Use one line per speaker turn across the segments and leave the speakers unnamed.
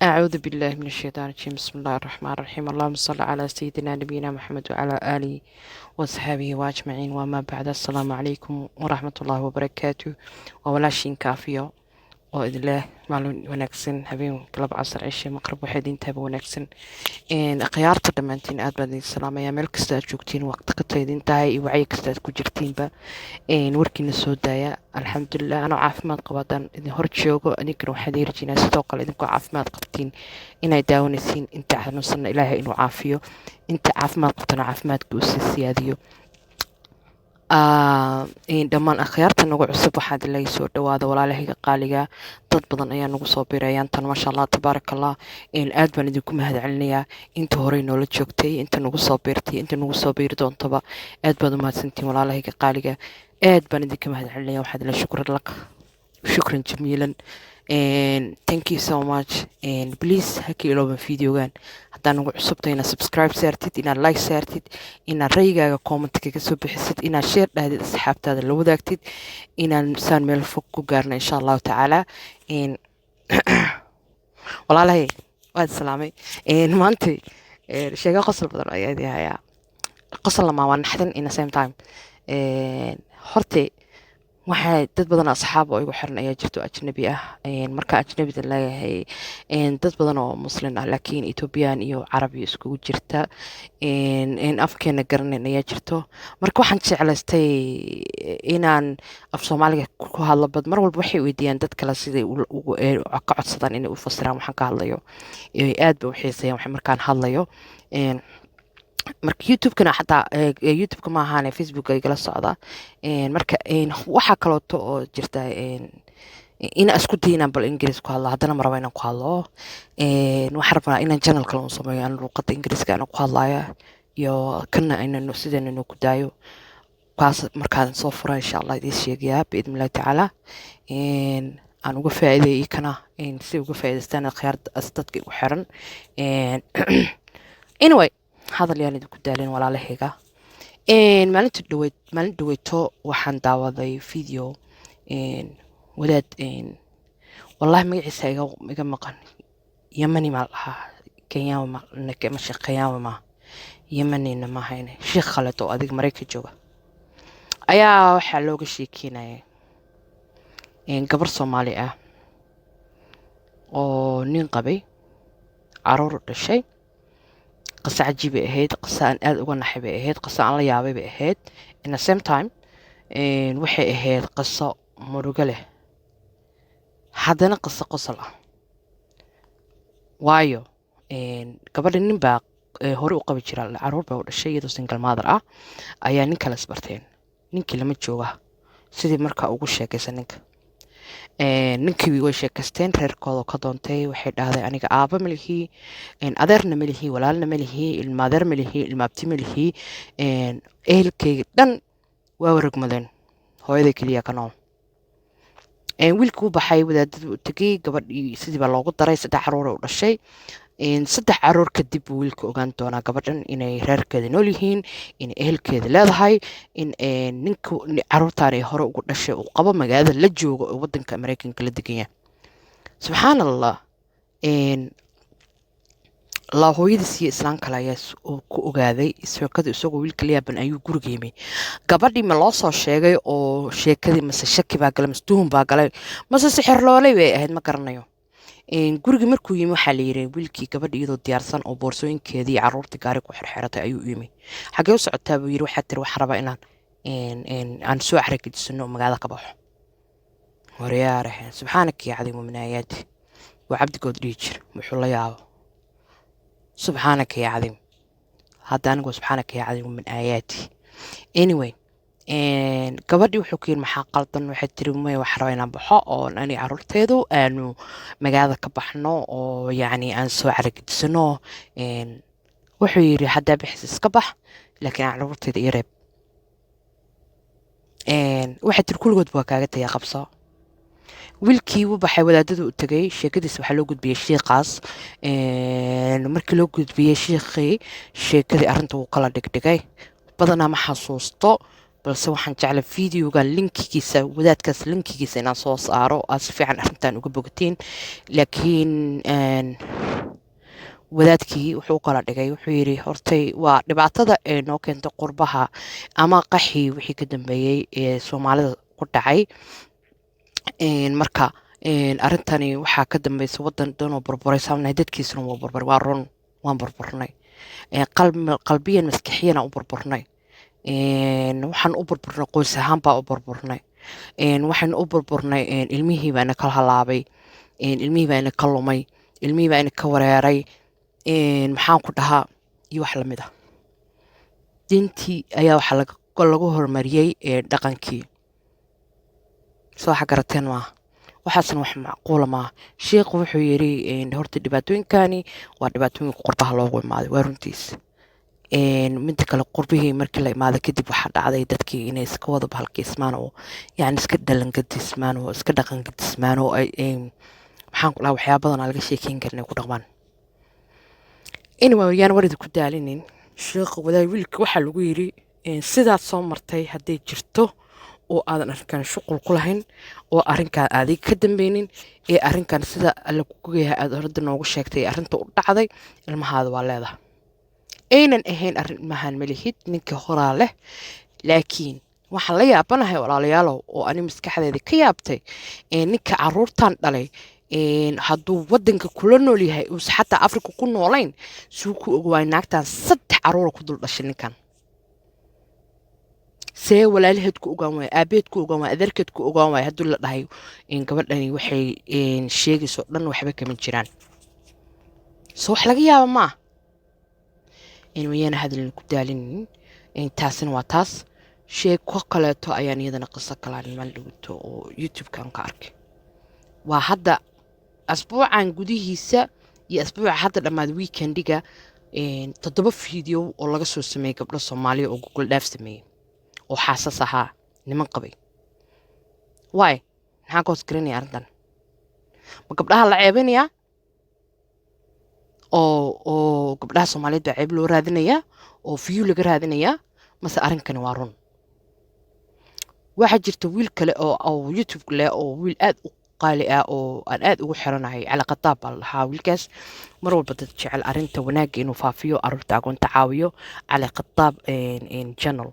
أعوذ بالله من الشيطان الرجيم بسم الله الرحمن الرحيم اللهم صل على سيدنا نبينا محمد وعلى آله وصحبه وأجمعين وما بعد السلام عليكم ورحمة الله وبركاته وولاشين كافيو وإذن الله معلوم ونكسن هبين قلب عصر عشي مقرب وحيدين تابو ونكسن akhyaarta dhammaantiin aad baan idin salaamayaa meel kasta aad joogtiin waqti kasta idin tahay iyo wacyi kasta aad ku jirtiinba warkiina soo daaya alxamdulilah anoo caafimaad qaba haddaan idin hor joogo idinkana waxaad yeerjinaa sidoo kale idinkoo caafimaad qabtiin inay daawanaysiin inta xanuunsanna ilaahay inuu caafiyo inta caafimaad qabtana caafimaadka uu sii siyaadiyo dhammaan akhyaarta nagu cusub waxaad ilaga soo dhawaada walaalahayga qaaliga dad badan ayaa nagu soo biirayaan tan maasha allah tabaaraka allah aad baan idinku mahad celinayaa inta horey noola joogtay inta nagu soo biirtay inta nagu soo biiri doontaba aad baad u mahadsantiin walaalahayga qaaliga aad baan idinka mahad celinaya waxaad ila shukran lak shukran jamiilan thank you so much please haka ilooban videogan haddaan nagu cusubtay inaad subscribe saartid inaad like saartid inaad rayigaaga comment kaga soo bixisid inaad share dhahdid asxaabtaada la wadaagtid inaan saan meel fog ku gaarna insha allahu tacaala walaalahay waad salaamay maanta sheega qosol badan ayaa idin hayaa qosol lama waa naxdin in the same time horte waxay dad badan asxaab oo igu xiran ayaa jirto ajnabi ah marka ajnabida leeyahay dad badan oo muslim ah laakiin Ethiopian iyo Carabi iskugu jirta afkeena garanay ayaa jirto marka waxaan jeclaystay inaan af Soomaaliga ku hadlo bad mar walba waxay weydiiyaan dad kale sidii ugu ka codsadaan inay u fasiraan waxaan ka hadlayo aad ba u xiiseeyaan wax markaan hadlayo marka youtube-kana xataa youtube-ka ma ahaane facebook ay gala socda marka waxaa kalooto oo jirta ina isku day inaan bal ingiriis ku hadlo haddana maraba inaan ku hadlo waxaan rabnaa inaan channel kale u sameeyo aan luuqadda ingiriiska aan ku hadlaya iyo kana inaan sideen inuu ku daayo kaas markaan soo furo insha allah idiin sheegayaa biidnillahi tacaala aan uga faa'iideeyay kana si uga faa'iidaystaan khiyaarta dadka ugu xiran anyway hadal yaan idinku daalin walaalahayga maalin dhaweyto waxaan daawaday video wadaad wallahi magaciisa iga maqan yamani ma lahaa kenyama ma shaqeeyama ma yamanina ma hayne sheekh khalad oo adig Mareykanka jooga ayaa waxaa looga sheekeynayay gabar Soomaali ah oo nin qabay caruur dhashay قصة عجيبة أهيد قصة أن أد وأنا حبي أهيد قصة أنا لا يابي بأهيد in the same time وحي أهيد قصة مرجله حدنا قصة له وايو قبل النباق هو قبل شراء العروض أو الشيء ده سنجل مادر أيا نكلاس برتين نك لما تشوفه سيدي مركا أقول شيء كسنك ninkii way sheekaysteen reerkooda ka doontay waxay dhahday aniga aaba malihi adeerna malihi walaalna malihi ilmaadeer malihi ilmaabti malihi ehelkayga dhan waa waragmadeen hooyada keliya ka nool wiilkuu baxay wadaadada u tegay gabadhii sidii baa loogu daray 3 caruur u dhashay 3 caruur kadib wiilku ogaan doonaa gabadhan inay reerkeeda nool yihiin in ehelkeeda leedahay in ninku caruurtaan ay hore ugu dhashay uu qabo magaalada la joogo oo wadanka Mareykanka la degan yahay subxaanallah la hooyadiis iyo islaan kale ayaa ku ogaaday sheekada isagoo wiilka Liyaaban ayuu guriga yimi gabadhii ma loo soo sheegay oo sheekadii mase shaki baa galay masduun baa galay mase sixir loolay way ahayd ma garanayo guriga markuu yimi waxaa la yiri wiilkii gabadha iyadoo diyaarsan oo boorsooyinkeedii caruurta gaari ku xirxiratay ayuu yimi xagee u socotaa buu yiri waxaa tiri wax raba inaan aan soo xarakiisano magaalada ka baxo waryaarahan subxaanaka ya cadiim min aayaati wa cabdigood dhiijir wuxuu la yaabo subxaanaka ya cadiim hadda anigu subxaanaka ya cadiim min aayaati anyway gabadhii wuxuu ku yiri maxaa qaldan waxay tiri may wax raba inaan baxo oo ani caruurteedu aanu magaalada ka baxno oo yaani aan soo xarakiisano wuxuu yiri hadda bixis iska bax laakiin caruurteeda i reeb waxay tiri kulligood waa kaaga tagay qabso wiilkii uu baxay wadaadada u tagay sheekadiisa waxa loo gudbiyay sheeqaas markii loo gudbiyay sheeqii sheekadii arinta uu kala dhigdhigay badanaa ma xasuusto balse waxaan jeclay videoga linkigiisa wadaadkaas linkigiisa inaan soo saaro aad si fiican arrintan uga bogatiin laakiin wadaadkii wuxuu kala dhigay wuxuu yidhi hortay waa dhibaatada ee noo keentay qurbaha ama qaxii wixii ka dambeeyey ee soomaalida ku dhacay marka arrintani waxaa ka dambaysa waddan dhanoo burburay saamnahay dadkiisuna waa burburay waa run waan burburnay qalbiyan maskaxiyana u burburnay waxaan u burburnay qoys ahaan baa u burburnay waxaan u burburnay ilmihii baana kala halaabay ilmihii baana ka lumay ilmihii baana ka wareeray maxaan ku dhahaa iyo wax lamid ah diintii ayaa waxaa lagu horumariyey dhaqankii soo waxa garateen maaha waxaasna wax macquula maaha sheekhu wuxuu yidhi horta dhibaatooyinkani waa dhibaatooyinka qurbaha loogu imaaday waa runtiis midda kale qurbihii markii la imaaday kadib waxaa dhacday dadkii inay iska wada bahalkiismaan oo yani iska dhalangadismaan oo iska dhaqangadismaan oo maxaan ku dhahaa waxyaaba badan aan laga sheekeyn karin ay ku dhaqmaan anyway yaan warida ku daalinin sheekha wadaad wiilka waxaa lagu yidhi sidaad soo martay hadday jirto oo aadan arrinkan shuqul ku lahayn oo arrinkaan adig ka dambeynin ee arrinkan sida alla kugu yahay aad horada noogu sheegtay ee arrinta u dhacday ilmahaada waa leedahay aynan ahayn arrin ilmahaan malihid ninka horaa leh laakiin waxaan la yaabanahay walaalayaalow oo ani maskaxdeeda ka yaabtay ninka caruurtan dhalay hadduu waddanka kula nool yahay uusa xataa afrika ku noolayn suu ku ogawaay naagtan 3 caruura ku dul dhashay ninkan see walaalaheed ku ogaan waay aabeed ku ogaan waay adeerkeed ku ogaan waay hadduu la dhahay gabadhani waxay sheegayso dhan waxba kama jiraan soo wax laga yaaba maa mayana hadalin ku daalinin taasina waa taas sheeko kaleeto ayaan iyadana qiso kalaan mal dhigto oo youtube-kan ka arkay waa hadda asbuucan gudihiisa iyo asbuuca hadda dhammaad weekendiga 7 video oo laga soo sameeyay gabdho Soomaaliya oo Google Drive sameeyay oo xaasas ahaa niman qabay waay maxaa ka hoos garanaya arrintan ma gabdhaha la ceebinayaa oo gabdhaha Soomaaliyeed baa ceeb loo raadinayaa oo view laga raadinayaa mase arrinkani waa run waxaa jirta wiil kale oo YouTube leh oo wiil aad u qaali ah oo aan aad ugu xiranahay cali qataab baa lahaa wiilkaas mar walba dad jecel arrinta wanaagga inuu faafiyo carruurta agoonta caawiyo cali qataab channel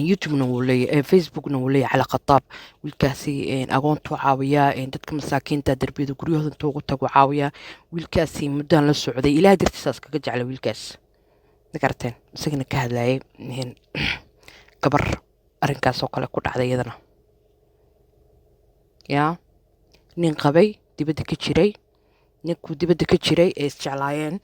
youtube-na wuu leeyahay facebook-na wuu leeyahay cali qataab wiilkaasi agoontu caawiyaa dadka masaakiinta darbiyada guryahooda intuu ugu tago caawiyaa wiilkaasi muddaan la socday ilaah dartiisaas kaga jeclay wiilkaas nagarteen isagana ka hadlayay gabar arrinkaas oo kale ku dhacday iyadana yaa nin qabay dibadda ka jiray ninkuu dibadda ka jiray ee isjeclaayeen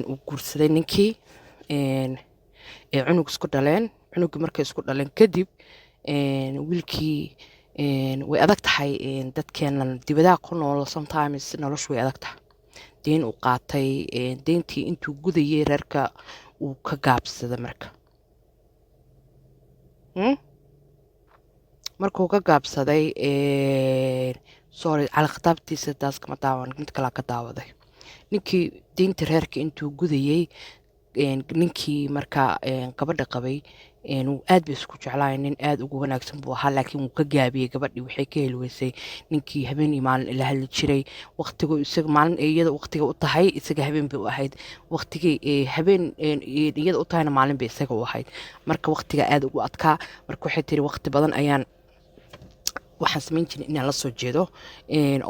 uu guursaday ninkii cunug isku dhaleen cunugii markay isku dhaleen kadib wiilkii way adag tahay dadkeenan dibadaha ku nool sometimes noloshu way adag tahay deyn uu qaatay deyntii intuu gudayay reerka uu ka gaabsaday markuu ka gaabsaday sorry cali khataabtiisa taas kama daawan mid kale ka daawaday ninkii deyntii reerka intuu gudayay ninkii marka gabadha qabay aad bay isku jeclaayeen nin aad ugu wanaagsan buu ahaa laakiin wuu ka gaabiyey gabadhii waxay ka helweysay ninkii habeen iyo maalin ila hadli jiray waqtigu isaga maalin iyada waqtiga u tahay isaga habeen bay u ahayd waqtigii habeen iyada u tahayna maalin bay isaga u ahayd marka waqtiga aad ugu adkaa marka waxay tiri waqti badan ayaan waxaan samayn jiray inaan la soo jeedo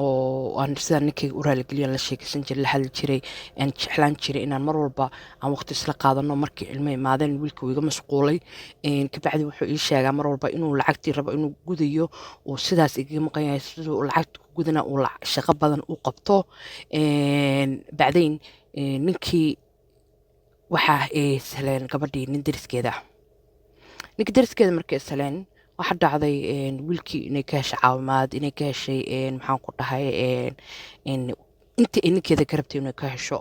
oo aan sida ninkayga u raaligeliyo la sheekaysan jiray la hadli jiray aan jeclaan jiray inaan mar walba aan waqti isla qaadano markii ilmo imaadeen wiilka iga mashquulay kabacdi wuxuu ii sheegaa mar walba inuu lacagtii rabo inuu gudayo oo sidaas iga maqan yahay siduu lacagta ku gudana uu shaqo badan u qabto bacdayn ninkii waxaa isheleen gabadhii nin dariskeeda ninka dariskeeda markay isheleen waxa dhacday wiilkii inay ka heshay caawimaad inay ka heshay maxaan ku dhahay inta ninkeeda ka rabtay inay ka hesho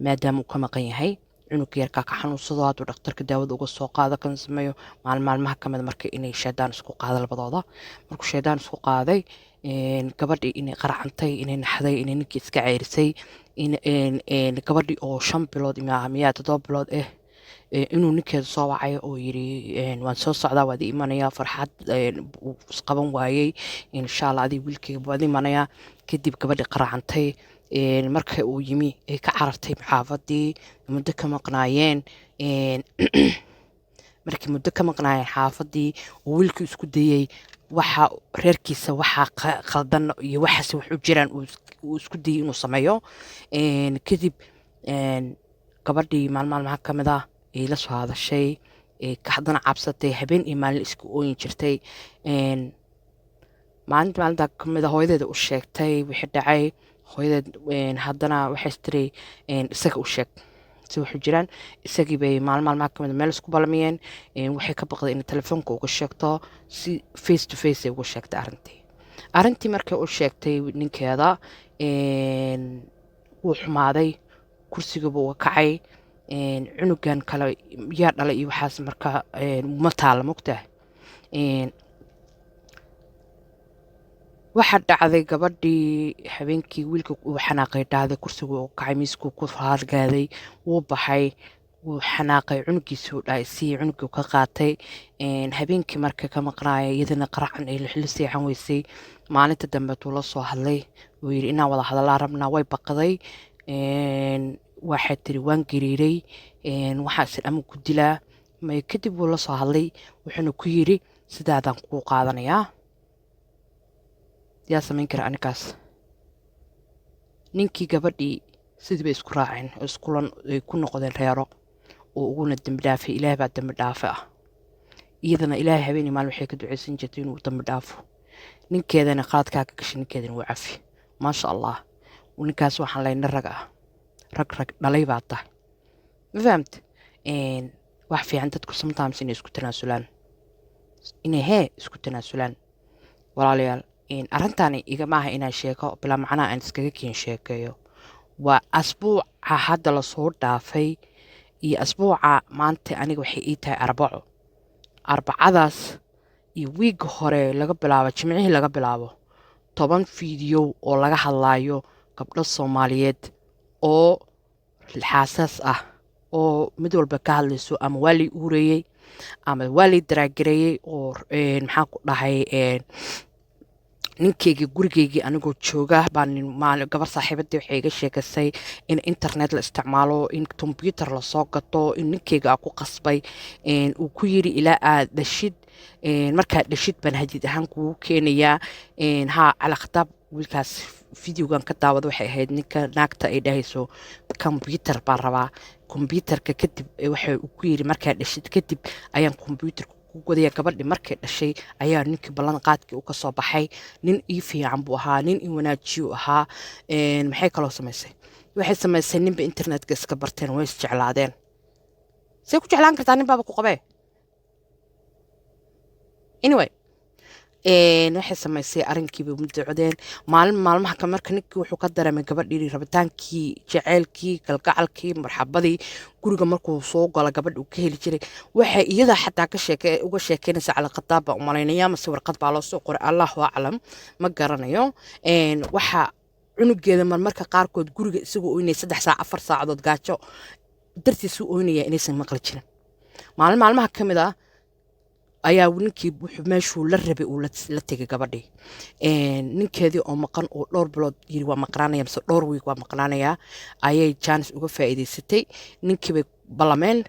maadaama uu ka maqan yahay cunugga yarkaa ka xanuunsado hadduu dhakhtarka daawada uga soo qaado kan sameeyo maalmaha ka mid marka inay shaydaan isku qaada labadooda markuu shaydaan isku qaaday gabadhii inay qaracantay inay naxday inay ninkii iska ceyrisay gabadhii oo 5 bilood miyaa 7 bilood inuu ninkeeda soo wacay oo yiri waan soo socdaa waad ii imanayaa farxad uu isqaban waayey insha allah adii wiilkayga waad ii imanayaa kadib gabadhii qaraacantay marka uu yimi ay ka carartay xaafadii muddo ka maqnaayeen markii muddo ka maqnaayeen xaafadii oo wiilkii isku dayay waxa reerkiisa waxa khaldan iyo waxaas wax u jiraan uu isku dayay inuu sameeyo kadib gabadhii maalmaha ka mid ah ay la soo hadashay ka haddana cabsatay habeen iyo maalin isku ooyin jirtay maalinta ka mid ah hooyadeeda u sheegtay wixii dhacay hooyadeed haddana waxay tiri isaga u sheeg si wax u jiraan isagii bay maalmaha ka mid meel isku balmiyeen waxay ka baqday in telefoonka uga sheegto si face to face ay uga sheegtay arrintii markay u sheegtay ninkeeda wuu xumaaday kursigaba uga kacay cunugan kale yaa dhalay iyo waxaas marka ma taala mogtahay waxaa dhacday gabadhii habeenkii wiilka uu xanaaqay dhahday kursigu uu kacay miiskuu ku hargaaday wuu baxay wuu xanaaqay cunugiisuu dhahay sii cunugii ka qaatay habeenkii marka ka maqnaaya iyadana qaracan ay la seexan weysay maalinta dambe tuu la soo hadlay wuu yidhi inaan wada hadalaa rabnaa way baqday waxay tiri waan gariiray waxaa is ama ku dilaa kadib wuu la soo hadlay wuxuuna ku yidhi sidaadaan kuu qaadanayaa yaa samayn kara anikaas ninkii gabadhii sidii bay isku raaceen iskulan ay ku noqdeen reero oo uguna dambi dhaafay ilaahay baa dambi dhaafe ah iyadana ilaahay habeenii maalin waxay ka ducaysan jirtay inuu dambi dhaafo ninkeedana qaladkaa ka gashay ninkeedana wuu cafi maasha allah ninkaas waxaan leyna rag ah rag dhalay baa tahay ma fahamta wax fiican dadku sometimes inay isku tanaasulaan inay isku tanaasulaan walaalayaal arrintaani igama aha inaan sheeko bilaa macnaha aan iskaga keen sheekeeyo waa asbuuca hadda lasoo dhaafay iyo asbuuca maanta aniga waxay ii tahay arbacadaas iyo wiigga hore laga bilaabo jimcihii laga bilaabo 10 fiideo oo laga hadlaayo gabdho Soomaaliyeed oo xasaas ah oo mid walba ka hadlayso ama wali uureyay ama wali daraagireeyay oo maxaan ku dhahay ninkeyga gurigeygii anigoo jooga baan maalin gabar saaxiibadii waxay iga sheegasay in internet la isticmaalo in computer la soo gato in ninkeyga ku qasbay uu ku yiri ilaa aad dhashid markaa dhashid baan hadid ahaan kugu keenayaa ha cala khitaab wiilkaas videogan ka daawada waxay ahayd ninka naagta ay dhahayso computer baan rabaa computerka kadib waxay ku yiri markaa dhashid kadib ayaan computerka gudaya gabadhii markay dhashay ayaa ninkii ballan qaadkii uu ka soo baxay nin ii fiican buu ahaa nin ii wanaajiyo ahaa maxay kaloo samaysay waxay samaysay ninba internetka iska barteen way isjeclaadeen see ku jeclaan kartaa nin baaba ku qabee anyway waxay samaysay arrinkiiba mudacodeen maalmaha ka marka ninkii wuxuu ka dareemay gabadhii rabitaankii jaceylkii kalgacalkii marxabadii guriga markuu soo gala gabadh uu ka heli jiray waxay iyada xataa uga sheekeynaysa cala khitaab baa umalaynaya mase warqad baa loo soo qoray allahu aclam ma garanayo waxa cunugeeda marmarka qaarkood guriga isagoo oynaya 3 saac 4 saacadood gaajo dartiisu oynaya inaysan maqli jirin maalmaha ka mid ah ayaa ninkii wuxuu meeshuu la rabay uu la tegay gabadhii ninkeedii oo maqan oo dhowr bilood yiri waa maqnaanaya mise dhowr wiig waa maqnaanaya ayay jaanis uga faa'iidaysatay ninkii bay ballameen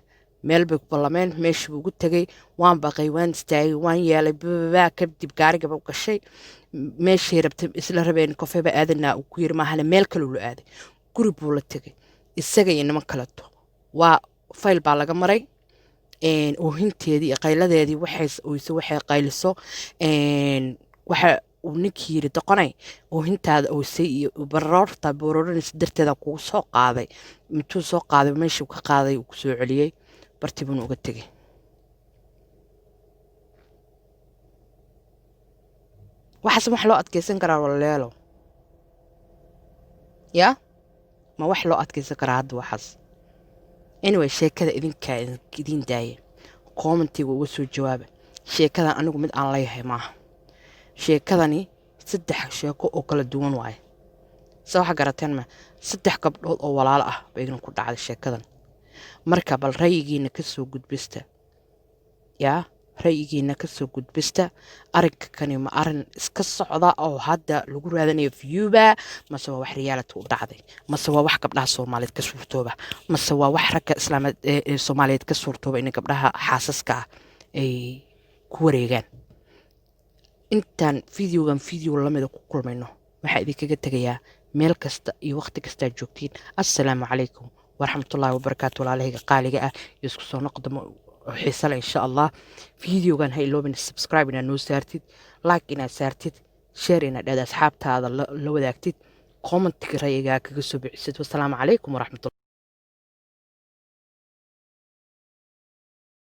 meel bay ku ballameen meeshii buu ugu tegay waan baqay waan istaagay waan yeelay baa kadib gaarigaba u gashay meeshii rabtay isla rabeen kofeeba aadanaa uu ku yiri maahane meel kale uu la aaday guri buu la tegay isaga iyo niman kaleeto waa fayl baa laga maray oohinteedii qayladeedii waxay qayliso waxa uu ninkii yiri doqonay oohintaada oosay iyo baroorta bororanaysa darteeda kugu soo qaaday intuu soo qaaday meeshii ka qaaday uu ku soo celiyay bartibun uga tegay waxaas wax loo adkeysan karaa walaalo ya ma wax loo adkeysan karaa hadda waxaas anyway sheekada idin daayay commentiga uga soo jawaaba sheekadan anigu mid aan leeyahay maaha sheekadani 3 sheeko oo kala duwan waaye soo waxa garateen ma 3 gabdhood oo walaalo ah bayna ku dhacday sheekadan marka bal ra'yigiina kasoo gudbista yaa ra'yigiina kasoo gudbista arrinka kani ma arrin iska socda oo hadda lagu raadanayo viewba mase waa wax reality u dhacday mase waa wax gabdhaha soomaaliyeed ka suurtooba mase waa wax ragga islaameed ee soomaaliyeed ka suurtooba in gabdhaha xaasaska ah ay ku wareegaan intaan videogan video lamida ku kulmayno waxaa idinkaga tegayaa meel kasta iyo waqti kastaa joogtiin assalaamu calaykum waraxmatullaahi wabarakaatu walaalahayga qaaliga ah iyo isku soo noqdamo xiise leh insha allah videogan ha iloobin subscribe inaad noo saartid like inaad saartid share inaad dhahda asxaabtaada la wadaagtid commentiga ra'yigaa kaga soo bixisid wassalaamu calaykum waraxmatullahi